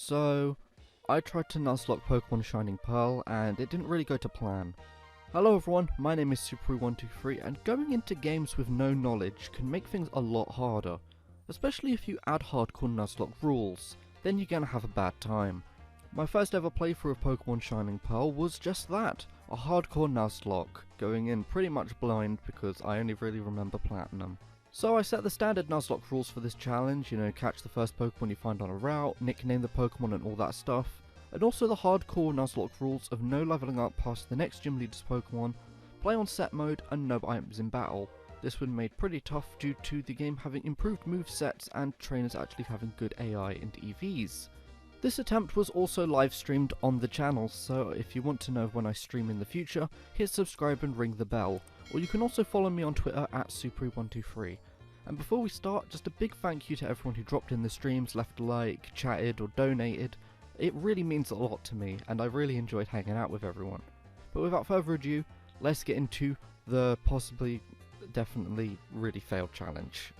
So, I tried to Nuzlocke Pokemon Shining Pearl and it didn't really go to plan. Hello everyone, my name is Super123 and going into games with no knowledge can make things a lot harder. Especially if you add hardcore Nuzlocke rules, then you're gonna have a bad time. My first ever playthrough of Pokemon Shining Pearl was just that, a hardcore Nuzlocke, going in pretty much blind because I only really remember Platinum. So I set the standard Nuzlocke rules for this challenge, catch the first Pokemon you find on a route, nickname the Pokemon and all that stuff, and also the hardcore Nuzlocke rules of no leveling up past the next gym leader's Pokemon, play on set mode and no items in battle. This was made pretty tough due to the game having improved movesets and trainers actually having good AI and EVs. This attempt was also live streamed on the channel, so if you want to know when I stream in the future, hit subscribe and ring the bell. Or you can also follow me on Twitter at Super123. And before we start, just a big thank you to everyone who dropped in the streams, left a like, chatted or donated. It really means a lot to me and I really enjoyed hanging out with everyone. But without further ado, let's get into the definitely really failed challenge.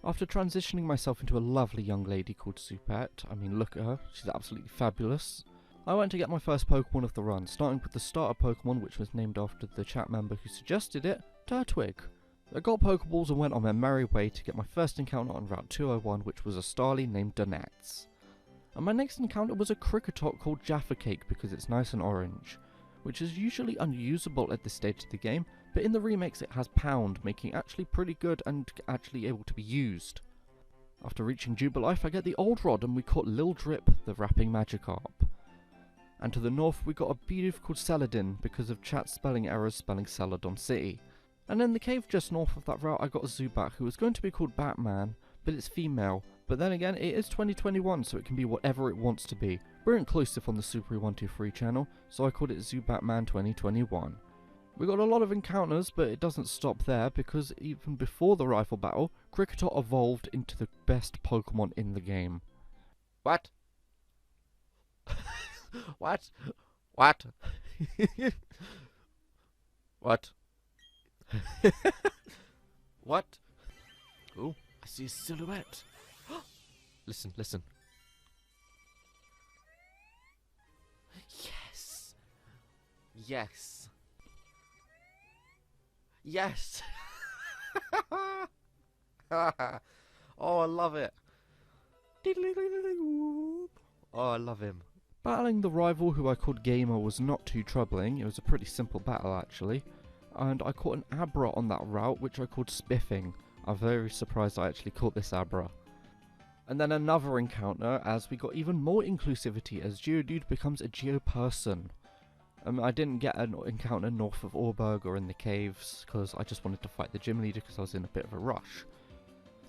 After transitioning myself into a lovely young lady called Supette, I mean look at her, she's absolutely fabulous. I went to get my first Pokemon of the run, starting with the starter Pokemon which was named after the chat member who suggested it, Turtwig. I got Pokeballs and went on my merry way to get my first encounter on Route 201 which was a Starly named Donets. And my next encounter was a Kricketot called Jaffa Cake because it's nice and orange, which is usually unusable at this stage of the game, but in the remakes it has Pound, making it actually pretty good and actually able to be used. After reaching Jubilife I get the Old Rod and we caught Lil Drip, the rapping Magikarp. And to the north we got a beautiful called Celadon because of chat spelling errors spelling Celadon City. And in the cave just north of that route I got a Zubat who was going to be called Batman, but it's female. But then again, it is 2021 so it can be whatever it wants to be. We're inclusive on the Super123 channel, so I called it Zubatman 2021. We got a lot of encounters, but it doesn't stop there because even before the rifle battle, Kricketot evolved into the best Pokemon in the game. What? What? What? What? What? Oh, I see a silhouette. Listen, listen. Yes. Yes. Yes. Oh, I love it. Oh, I love him. Battling the rival who I called Gamer was not too troubling. It was a pretty simple battle actually. And I caught an Abra on that route which I called Spiffing. I'm very surprised I actually caught this Abra. And then another encounter as we got even more inclusivity as Geodude becomes a Geoperson. I didn't get an encounter north of Orberg or in the caves because I just wanted to fight the gym leader because I was in a bit of a rush.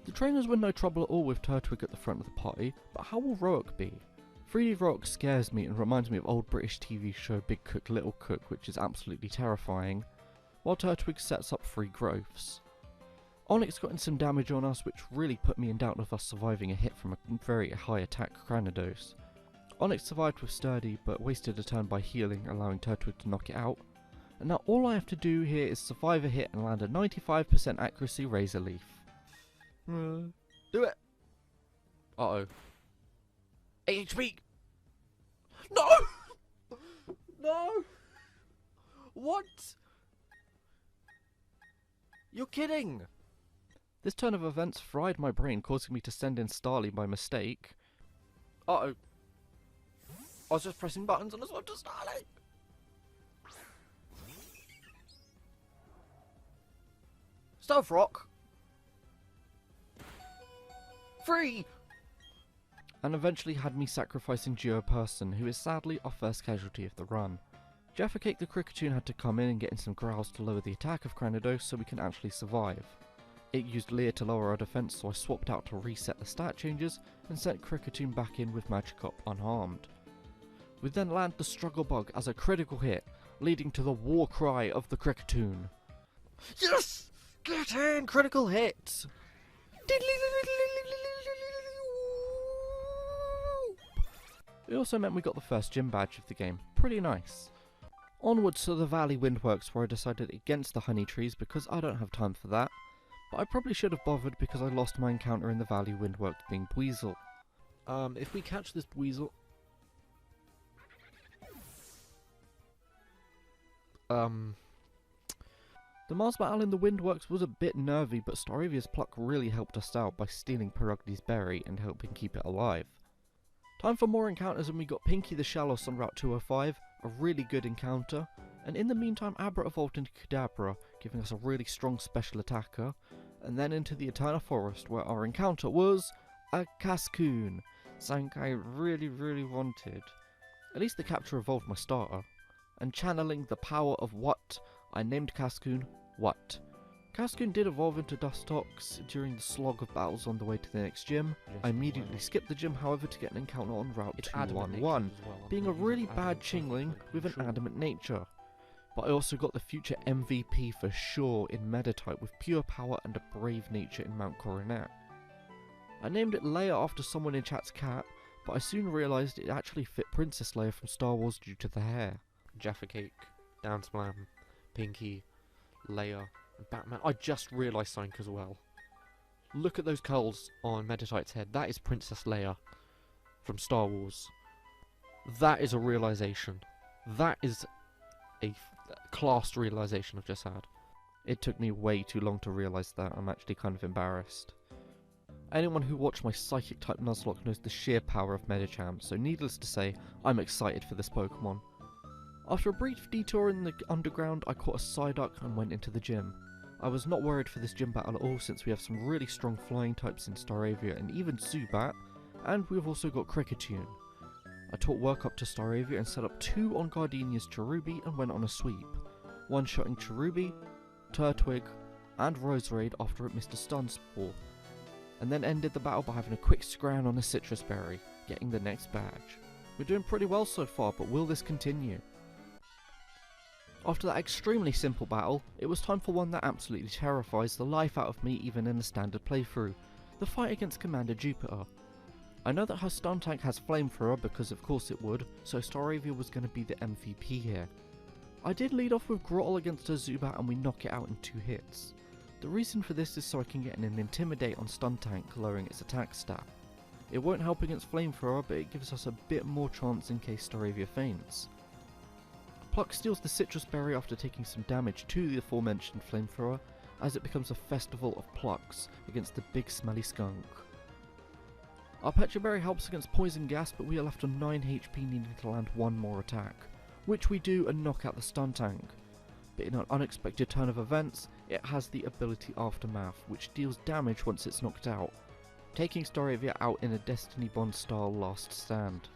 The trainers were no trouble at all with Turtwig at the front of the party, but how will Roark be? 3D Roark scares me and reminds me of old British TV show Big Cook Little Cook, which is absolutely terrifying, while Turtwig sets up 3 growths. Onix got in some damage on us which really put me in doubt of us surviving a hit from a very high attack Granados. Onix survived with Sturdy but wasted a turn by healing, allowing Turtwig to knock it out. And now all I have to do here is survive a hit and land a 95% accuracy Razor Leaf. Do it! Uh-oh. 8 HP! No! No! What? You're kidding! This turn of events fried my brain, causing me to send in Starly by mistake. Uh-oh. I was just pressing buttons and I swapped to Starly! Stealth Rock! 3! And eventually had me sacrificing Geoperson, who is sadly our first casualty of the run. Jaffa Cake the Kricketune had to come in and get in some growls to lower the attack of Granados so we can actually survive. It used Leer to lower our defense, so I swapped out to reset the stat changes and sent Kricketune back in with Magikarp unharmed. We then land the Struggle Bug as a critical hit, leading to the war cry of the Kricketune. Yes! Get in! Critical hit! It also meant we got the first gym badge of the game. Pretty nice. Onwards to the Valley Windworks where I decided against the honey trees because I don't have time for that. But I probably should have bothered because I lost my encounter in the Valley Windworks being Weasel. If we catch this weasel... The Mars battle in the Windworks was a bit nervy, but Staravia's pluck really helped us out by stealing Perugni's berry and helping keep it alive. Time for more encounters, and we got Pinky the Shallows on Route 205, a really good encounter, and in the meantime Abra evolved into Kadabra, giving us a really strong special attacker, and then into the Eterna Forest, where our encounter was a Cascoon, something I really wanted. At least the capture evolved my starter, and channeling the power of What, I named Cascoon What. Cascoon did evolve into Dustox during the slog of battles on the way to the next gym. I immediately skipped the gym, however, to get an encounter on Route 211, being a really bad Chingling with an adamant nature. But I also got the future MVP for sure in Meta-type with pure power and a brave nature in Mount Coronet. I named it Leia after someone in chat's cat, but I soon realised it actually fit Princess Leia from Star Wars due to the hair. Jaffa Cake, Dance Blam, Pinky, Leia, and Batman. I just realised something as well. Look at those curls on Meditite's head. That is Princess Leia from Star Wars. That is a realisation. That is a classed realisation I've just had. It took me way too long to realise that. I'm actually kind of embarrassed. Anyone who watched my Psychic type Nuzlocke knows the sheer power of Medicham, so needless to say, I'm excited for this Pokemon. After a brief detour in the underground, I caught a Psyduck and went into the gym. I was not worried for this gym battle at all, since we have some really strong flying types in Staravia and even Zubat, and we've also got Kricketune. I taught work up to Staravia and set up 2 on Gardenia's Cherubi and went on a sweep, one-shotting Cherubi, Turtwig, and Roserade after it missed a stun spore, and then ended the battle by having a quick scrounge on a Citrus Berry, getting the next badge. We're doing pretty well so far, but will this continue? After that extremely simple battle, it was time for one that absolutely terrifies the life out of me even in a standard playthrough, the fight against Commander Jupiter. I know that her stun tank has Flamethrower because of course it would, so Staravia was going to be the MVP here. I did lead off with Grottle against her Zubat and we knock it out in 2 hits. The reason for this is so I can get an Intimidate on stun tank, lowering its attack stat. It won't help against Flamethrower, but it gives us a bit more chance in case Staravia faints. Pluck steals the Citrus Berry after taking some damage to the aforementioned Flamethrower, as it becomes a festival of Plucks against the big smelly skunk. Our Petra Berry helps against Poison Gas, but we are left on 9 HP needing to land 1 more attack, which we do and knock out the stun tank. But in an unexpected turn of events, it has the ability Aftermath, which deals damage once it's knocked out, taking Staravia out in a Destiny Bond style last stand.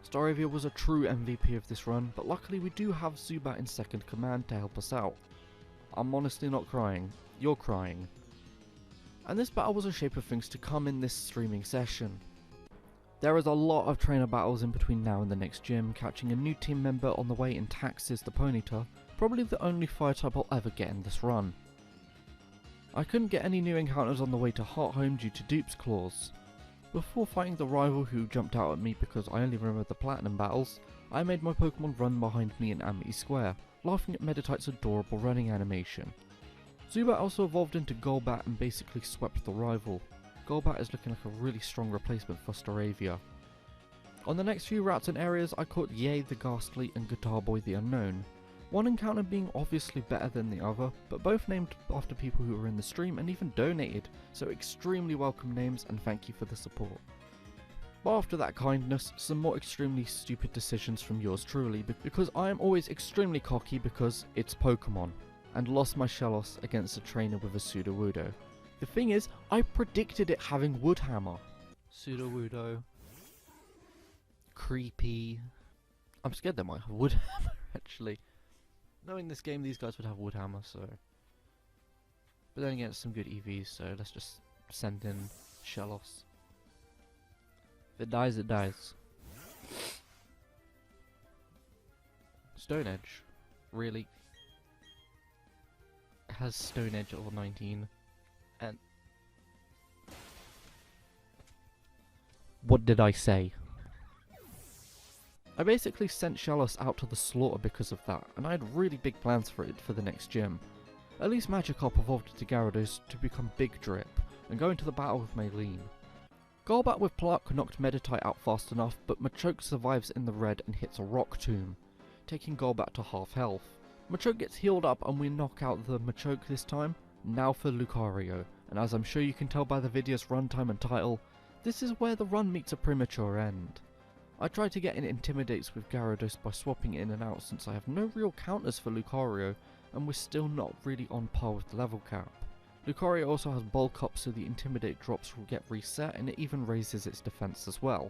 Staravia was a true MVP of this run, but luckily we do have Zubat in second command to help us out. I'm honestly not crying, you're crying. And this battle was a shape of things to come in this streaming session. There is a lot of trainer battles in between now and the next gym, catching a new team member on the way in Taxis the Ponyta, probably the only fire type I'll ever get in this run. I couldn't get any new encounters on the way to Hearthome due to Dupes claws. Before fighting the rival who jumped out at me because I only remember the Platinum battles, I made my Pokemon run behind me in Amity Square, laughing at Meditite's adorable running animation. Zubat also evolved into Golbat and basically swept the rival. Golbat is looking like a really strong replacement for Staravia. On the next few routes and areas, I caught Yay the Ghastly and Guitar Boy the Unknown. One encounter being obviously better than the other, but both named after people who were in the stream and even donated, so extremely welcome names and thank you for the support. But after that kindness, some more extremely stupid decisions from yours truly, because I am always extremely cocky because it's Pokemon, and lost my Shellos against a trainer with a Sudowoodo. The thing is, I predicted it having Woodhammer. Sudowoodo. Creepy. I'm scared they might have Woodhammer actually. Knowing this game, these guys would have Woodhammer, so... But then again, it's some good EVs, so let's just send in Shellos. If it dies, it dies. Stone Edge. Really? It has Stone Edge at level 19. And... What did I say? I basically sent Shellos out to the slaughter because of that, and I had really big plans for it for the next gym. At least Magikarp evolved into Gyarados to become Big Drip, and go into the battle with Maylene. Golbat with Pluck knocked Meditite out fast enough, but Machoke survives in the red and hits a Rock Tomb, taking Golbat to half health. Machoke gets healed up and we knock out the Machoke this time. Now for Lucario, and as I'm sure you can tell by the video's runtime and title, this is where the run meets a premature end. I tried to get in Intimidates with Gyarados by swapping in and out since I have no real counters for Lucario, and we're still not really on par with the level cap. Lucario also has Bulk Up, so the Intimidate drops will get reset, and it even raises its defense as well.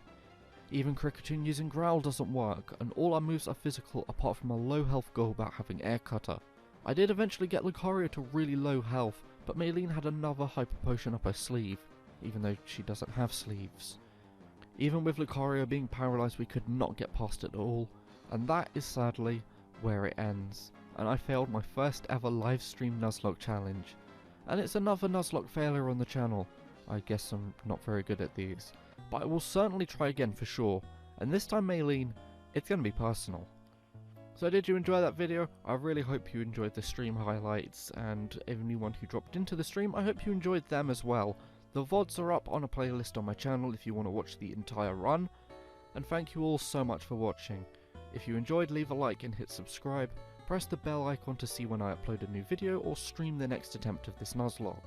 Even Kricketune using Growl doesn't work, and all our moves are physical apart from a low health Golbat having Air Cutter. I did eventually get Lucario to really low health, but Maylene had another Hyper Potion up her sleeve, even though she doesn't have sleeves. Even with Lucario being paralysed, we could not get past it at all, and that is sadly where it ends, and I failed my first ever live stream Nuzlocke challenge. And it's another Nuzlocke failure on the channel. I guess I'm not very good at these, but I will certainly try again for sure, and this time Maylene, it's going to be personal. So did you enjoy that video? I really hope you enjoyed the stream highlights, and anyone who dropped into the stream, I hope you enjoyed them as well. The VODs are up on a playlist on my channel if you want to watch the entire run, and thank you all so much for watching. If you enjoyed, leave a like and hit subscribe, press the bell icon to see when I upload a new video or stream the next attempt of this Nuzlocke.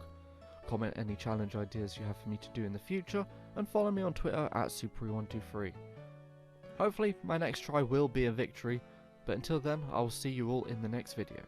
Comment any challenge ideas you have for me to do in the future, and follow me on Twitter at Super123. Hopefully my next try will be a victory, but until then I will see you all in the next video.